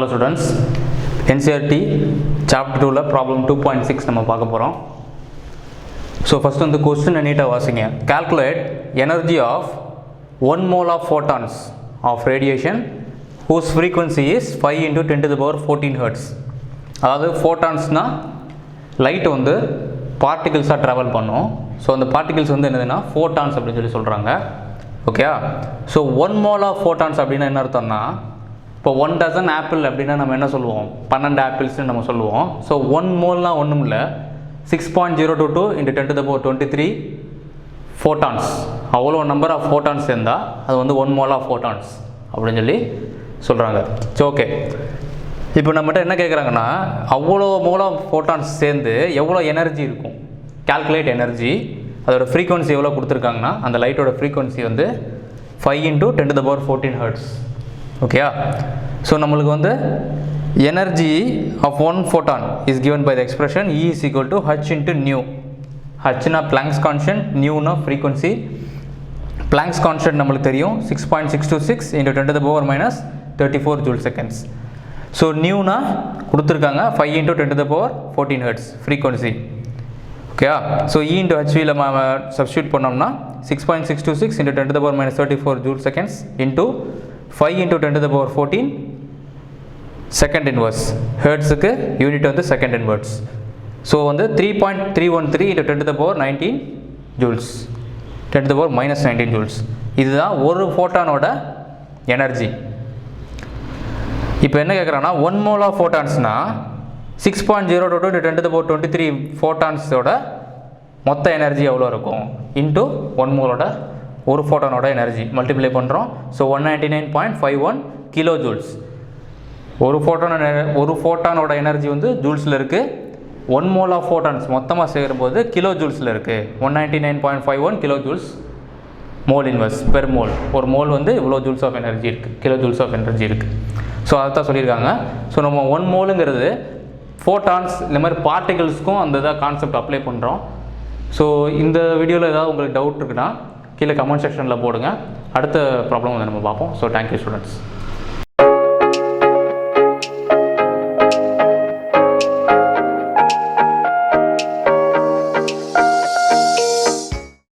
Hello students, NCERT chapter 2 la problem 2.6 நம்ம பார்க்க போறோம். So first வந்து question நீட்டா வாசிங்க. Calculate energy of 1 mole of photons of radiation whose frequency is 5 into 10 to the power 14 hertz. அதாவது photonsனா light வந்து particles travel பண்ணும். So அந்த particles வந்து என்னதுன்னா photons அப்படி சொல்றாங்க. ஓகேயா? So 1 mole of photons அப்படினா என்ன அர்த்தம்னா இப்போ 1 dozen ஆப்பிள் அப்படின்னா நம்ம என்ன சொல்லுவோம் 12 ஆப்பிள்ஸ்னு நம்ம சொல்லுவோம். ஸோ 1 மோல்னா ஒன்றும் இல்லை 6.022 into 10 to the power 23 photons. அவ்வளோ நம்பர் ஆஃப் ஃபோட்டான்ஸ் இருந்தால் அது வந்து 1 mole of photons அப்படின்னு சொல்லி சொல்கிறாங்க. ஸோ ஓகே, இப்போ நம்மகிட்ட என்ன கேட்குறாங்கன்னா அவ்வளோ மோல் ஆஃப் ஃபோட்டான்ஸ் சேர்ந்து எவ்வளோ எனர்ஜி இருக்கும், கால்குலேட் எனர்ஜி, அதோட ஃப்ரீக்வன்சி எவ்வளோ கொடுத்துருக்காங்கன்னா அந்த லைட்டோட ஃப்ரீக்வன்சி வந்து 5 into 10 to the power 14 hertz. ஓகேயா? ஸோ நம்மளுக்கு வந்து energy of one photon is given by the expression E is equal to h into nu. ஹச்னா பிளாங்க்ஸ் கான்ஸ்டன்ட், நியூனா ஃப்ரீக்வன்சி. பிளாங்க்ஸ் கான்ஸ்டன்ட் நம்மளுக்கு தெரியும் 6.626 into 10 to the power minus 34 joule seconds. So நியூனா கொடுத்துருக்காங்க 5 into 10 to the power 14 hertz frequency. ஓகேயா? So E into h நம்ம substitute பண்ணோம்னா 6.626 into 10 to the power minus 34 joule seconds into 5 into 10 to the power 14 second inverse. ஹெர்ட்ஸுக்கு unit வந்து second inverse. So வந்து 3.313 into 10 to the power 19 joules, 10 to the power minus 19 joules. இதுதான் ஒரு ஃபோட்டானோட energy. இப்போ என்ன கேட்குறாங்கன்னா 1 mole of ஃபோட்டான்ஸ்னா 6.022 into 10 to the power 23 ஃபோட்டான்ஸோட மொத்த எனர்ஜி எவ்வளோ இருக்கும் இன்ட்டு 1 மோலோட ஒரு ஃபோட்டானோட எனர்ஜி மல்டிப்ளை பண்ணுறோம். So 199.51 kilo joules. ஒரு ஃபோட்டானோட எனர்ஜி வந்து ஜூல்ஸில் இருக்குது. 1 mole ஆஃப் ஃபோட்டான்ஸ் மொத்தமாக சேரும்போது கிலோ ஜூல்ஸில் இருக்குது. 199.51 kilo joules mole inverse per mole. ஒரு மோல் வந்து இவ்வளோ ஜூல்ஸ் ஆஃப் எனர்ஜி இருக்குது, கிலோ ஜூல்ஸ் ஆஃப் எனர்ஜி இருக்குது. ஸோ அதை தான் சொல்லியிருக்காங்க. ஸோ நம்ம 1 மோலுங்கிறது ஃபோட்டான்ஸ் இந்த மாதிரி பார்ட்டிகல்ஸ்க்கும் அந்த இதாக கான்செப்ட் அப்ளை பண்ணுறோம். ஸோ இந்த வீடியோவில் ஏதாவது உங்களுக்கு டவுட் இருக்குன்னா கீழே கமெண்ட் செக்ஷனில் போடுங்க. அடுத்த ப்ராப்ளம் வந்து நம்ம பார்ப்போம். So thank you students.